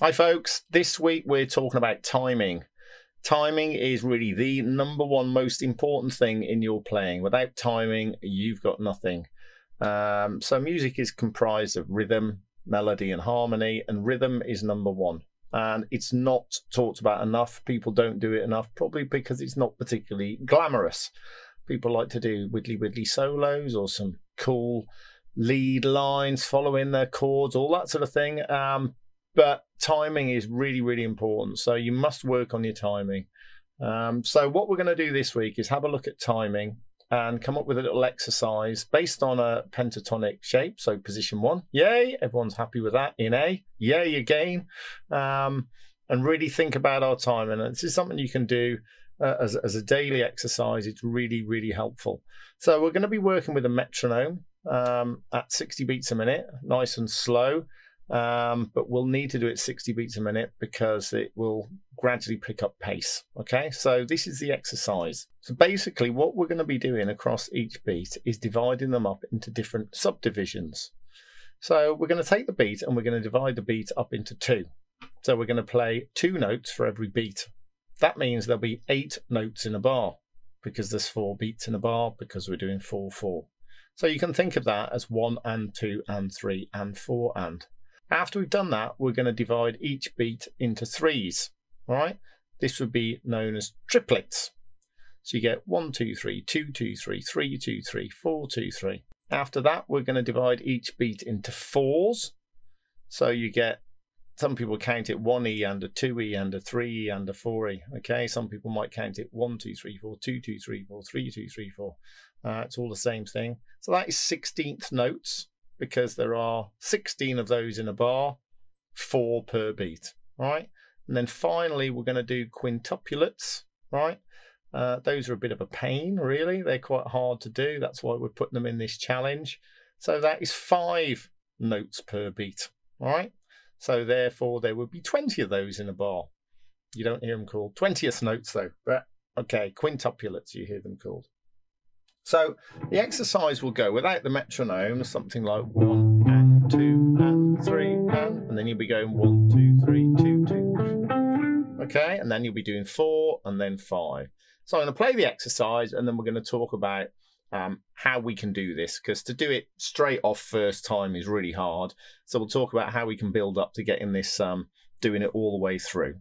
Hi folks, this week we're talking about timing. Timing is really the number one most important thing in your playing. Without timing, you've got nothing. So music is comprised of rhythm, melody and harmony, and rhythm is number one. And it's not talked about enough. People don't do it enough, probably because it's not particularly glamorous. People like to do widdly solos or some cool lead lines following their chords, all that sort of thing. But timing is really, really important. So you must work on your timing. So what we're going to do this week is have a look at timing and come up with a little exercise based on a pentatonic shape. So position 1, yay, everyone's happy with that. In A, yay again. And really think about our timing. And this is something you can do as a daily exercise. It's really, really helpful. So we're going to be working with a metronome at 60 beats a minute, nice and slow. But we'll need to do it 60 beats a minute because it will gradually pick up pace. Okay, so this is the exercise. So basically what we're going to be doing across each beat is dividing them up into different subdivisions. So we're going to take the beat and we're going to divide the beat up into 2. So we're going to play 2 notes for every beat. That means there'll be 8 notes in a bar because there's 4 beats in a bar because we're doing 4/4. So you can think of that as 1 and 2 and 3 and 4 and. After we've done that, we're going to divide each beat into 3s, all right? This would be known as triplets. So you get 1, 2, 3, 2, 2, 3, 3, 2, 3, 4, 2, 3. After that, we're going to divide each beat into 4s. So you get, some people count it 1E and a 2E and a 3E and a 4E, okay? Some people might count it 1, 2, 3, 4, 2, 2, 3, 4, 3, 2, 3, 4. It's all the same thing. So that is 16th notes, because there are 16 of those in a bar, 4 per beat, right? And then finally, we're going to do quintupulets, right? Those are a bit of a pain, really. They're quite hard to do. That's why we're putting them in this challenge. So that is 5 notes per beat, all right? So therefore, there would be 20 of those in a bar. You don't hear them called 20th notes, though. But okay, quintupulets, you hear them called. So the exercise will go without the metronome, something like 1 and 2 and 3 and then you'll be going 1, 2, 3, 2, 2. Okay, and then you'll be doing 4 and then 5. So I'm going to play the exercise and then we're going to talk about how we can do this, because to do it straight off first time is really hard. So we'll talk about how we can build up to getting this, doing it all the way through.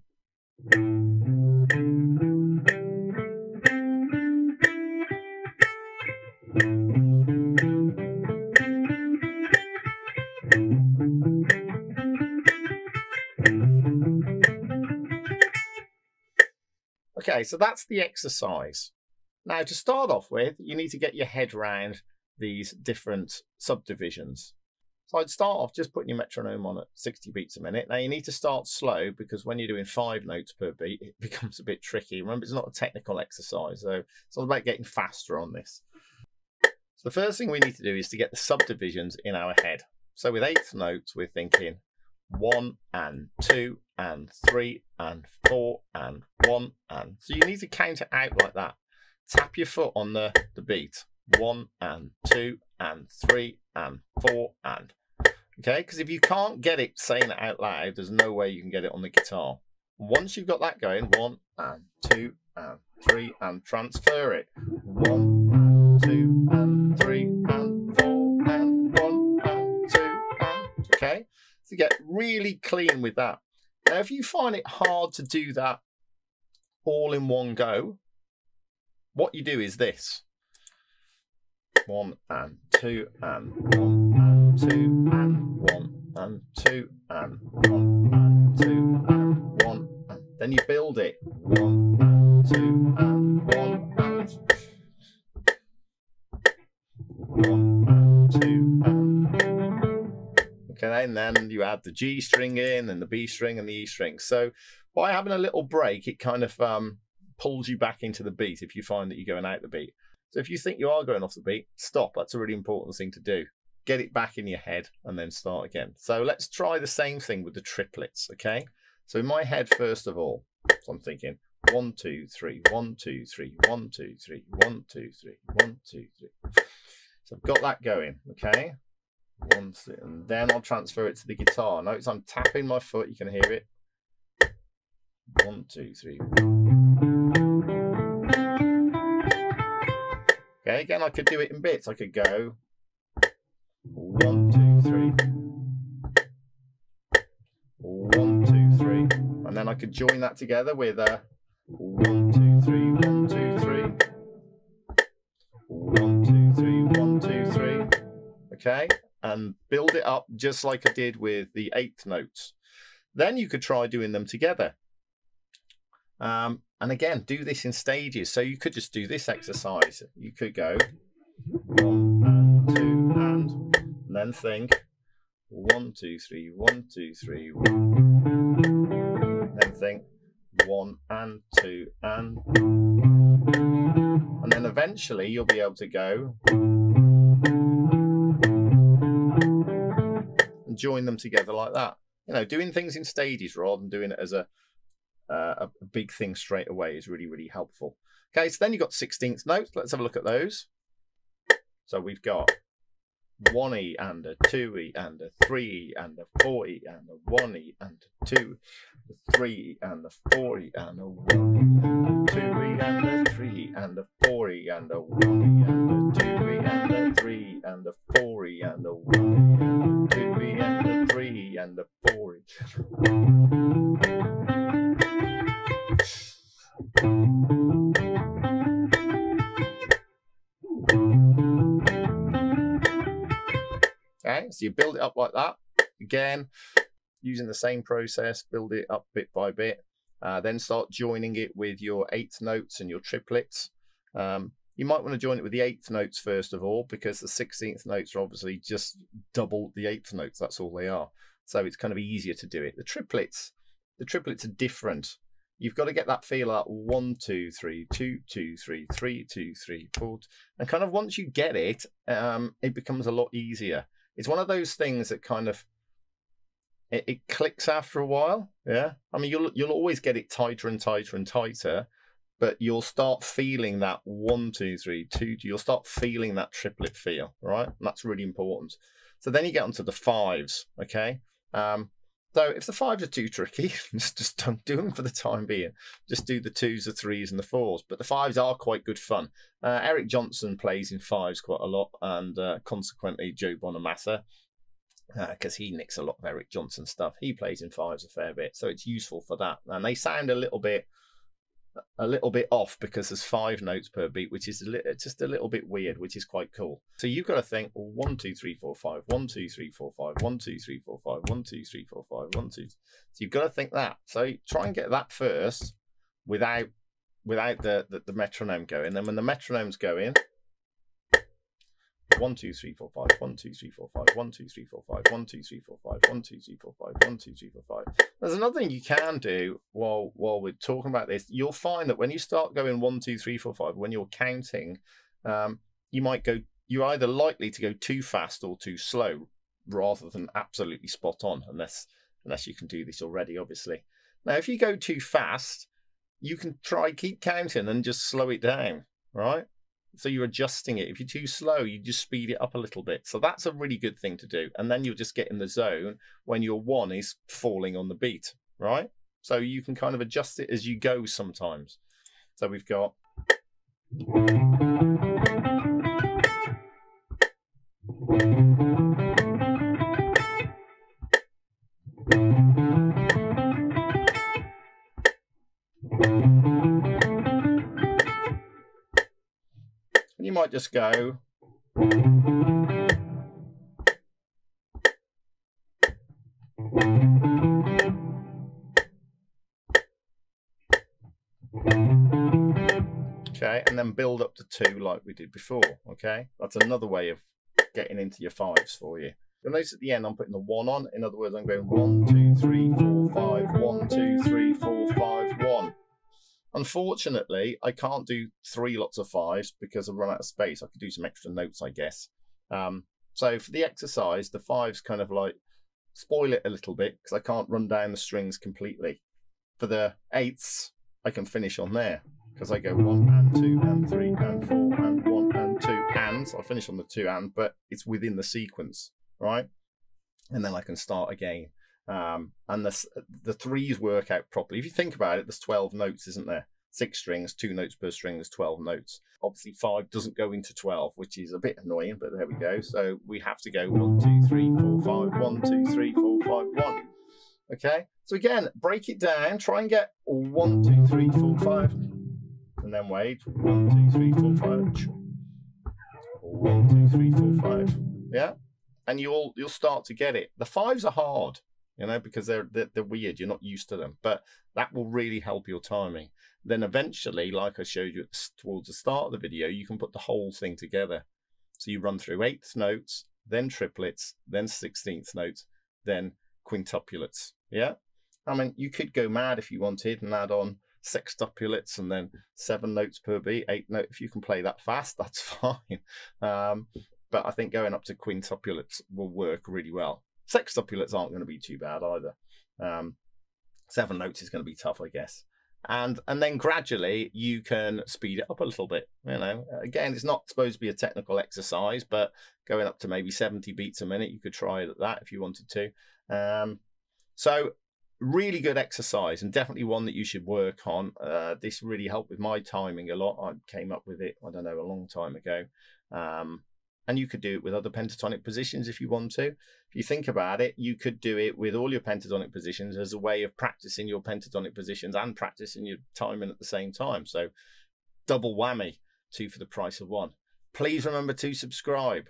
Okay, so that's the exercise. Now, to start off with, you need to get your head around these different subdivisions. So I'd start off just putting your metronome on at 60 beats a minute. Now, you need to start slow because when you're doing 5 notes per beat, it becomes a bit tricky. Remember, it's not a technical exercise, so it's all about getting faster on this. So the first thing we need to do is to get the subdivisions in our head. So with 8th notes, we're thinking 1 and 2 and 3 and 4 and 1 and. So you need to count it out like that. Tap your foot on the beat. 1 and 2 and 3 and 4 and. Okay, because if you can't get it saying it out loud, there's no way you can get it on the guitar. Once you've got that going, 1 and 2 and 3 and transfer it. 1 and 2 and 3 and 4 and 1 and 2 and. Okay, so get really clean with that. Now, if you find it hard to do that all in one go, what you do is this. 1 and 2 and 1 and 2 and 1 and 2 and 1 and 2 and 1. And then you build it. 1 and 2 and 1 and 1 and 2 and. Okay, and then you add the G string in and the B string and the E string. So by having a little break, it kind of pulls you back into the beat if you find that you're going out the beat. So if you think you are going off the beat, stop. That's a really important thing to do. Get it back in your head and then start again. So let's try the same thing with the triplets, okay? So in my head, first of all, so I'm thinking 1, 2, 3, 1, 2, 3, 1, 2, 3, 1, 2, 3, 1, 2, 3. So I've got that going, okay? 1, 2, and then I'll transfer it to the guitar. Notice I'm tapping my foot, you can hear it. 1, 2, 3. Okay, again, I could do it in bits. I could go 1, 2, 3. 1, 2, 3. And then I could join that together with a 1, 2, 3, 1, 2, 3. 1, 2, 3, 1, 2, 3. Okay, and build it up just like I did with the 8th notes. Then you could try doing them together. And again, do this in stages. So you could just do this exercise. You could go 1 and 2 and then think 1, 2, 3, 1, 2, 3, 1. Then think 1 and 2 and then eventually you'll be able to go and join them together like that. You know, doing things in stages rather than doing it as a big thing straight away is really, really helpful. Okay, so then you've got 16th notes. Let's have a look at those. So we've got 1E and a 2E and a 3E and a 4E and a 1E and a 2, a 3E and a 4E and a 1E and a 2E and a 3E and a 4E and a 1E and a 2E and a 3E and a 4E and a 1E and a 2E and a 3E and a 4E. Okay, so you build it up like that. Again, using the same process, build it up bit by bit. Then start joining it with your 8th notes and your triplets. You might want to join it with the 8th notes first of all, because the 16th notes are obviously just double the 8th notes. That's all they are. So it's kind of easier to do it. The triplets are different. You've got to get that feel out 1, 2, 3, 2, 2, 3, 3, 2, 3, 4. And kind of once you get it, it becomes a lot easier. It's one of those things that kind of, it clicks after a while. Yeah. I mean, you'll always get it tighter and tighter and tighter, but you'll start feeling that 1, 2, 3, 2. You'll start feeling that triplet feel, right? And that's really important. So then you get onto the 5s, okay? So if the 5s are too tricky, just don't do them for the time being. Just do the 2s, the 3s, and the 4s. But the 5s are quite good fun. Eric Johnson plays in 5s quite a lot, and consequently Joe Bonamassa, because he nicks a lot of Eric Johnson stuff. He plays in 5s a fair bit, so it's useful for that. And they sound a little bit off because there's 5 notes per beat, which is just a little bit weird, which is quite cool. So you've got to think, well, 1, 2, 3, 4, 5, 1, 2, 3, 4, 5, 1, 2, 3, 4, 5, 1, 2, 3, 4, 5, 1, 2. So you've got to think that. So try and get that first without the metronome going. Then when the metronome's going, 1, 2, 3, 4, 5, 1, 2, 3, 4, 5, 1, 2, 3, 4, 5, 1, 2, 3, 4, 5, 1, 2, 3, 4, 5, 1, 2, 3, 4, 5. There's another thing you can do while we're talking about this. You'll find that when you start going 1, 2, 3, 4, 5, when you're counting, you're either likely to go too fast or too slow rather than absolutely spot on, unless you can do this already, obviously. Now, if you go too fast, you can keep counting and just slow it down, right? So you're adjusting it. If you're too slow, you just speed it up a little bit. So that's a really good thing to do. And then you'll just get in the zone when your 1 is falling on the beat, right? So you can kind of adjust it as you go sometimes. So we've got... You might just go. Okay, and then build up to 2 like we did before. Okay, that's another way of getting into your 5s for you. You'll notice at the end I'm putting the 1 on. In other words, I'm going 1, 2, 3, 4, 5, 1, 2, 3, 4, 5, 1. Unfortunately, I can't do 3 lots of 5s because I've run out of space. I could do some extra notes, I guess. So for the exercise, the 5s kind of like spoil it a little bit because I can't run down the strings completely. For the 8s, I can finish on there because I go 1 and 2 and 3 and 4 and 1 and 2 and. So I finish on the 2 and, but it's within the sequence. right? And then I can start again. And the threes work out properly. If you think about it, there's 12 notes, isn't there? 6 strings, 2 notes per string, there's 12 notes. Obviously 5 doesn't go into 12, which is a bit annoying, but there we go. So we have to go 1, 2, 3, 4, 5, 1, 2, 3, 4, 5, 1. Okay, so again, break it down, try and get 1, 2, 3, 4, 5, and then wait, 1, 2, 3, 4, 5, 1, 2, 3, 4, 5, yeah? And you'll start to get it. The 5s are hard, you know, because they're weird, you're not used to them, but that will really help your timing. Then eventually, like I showed you towards the start of the video, you can put the whole thing together. So you run through 8th notes, then triplets, then 16th notes, then quintupulets. Yeah, I mean, you could go mad if you wanted and add on sextuplets and then 7 notes per beat, 8 notes. If you can play that fast, that's fine. But I think going up to quintuplets will work really well. Sextuplets aren't going to be too bad either. 7 notes is going to be tough, I guess. And then gradually you can speed it up a little bit. You know, again, it's not supposed to be a technical exercise, but going up to maybe 70 beats a minute, you could try it at that if you wanted to. So really good exercise, and definitely one that you should work on. This really helped with my timing a lot. I came up with it, I don't know, a long time ago. And you could do it with other pentatonic positions if you want to. If you think about it, you could do it with all your pentatonic positions as a way of practicing your pentatonic positions and practicing your timing at the same time. So double whammy, 2 for the price of 1. Please remember to subscribe.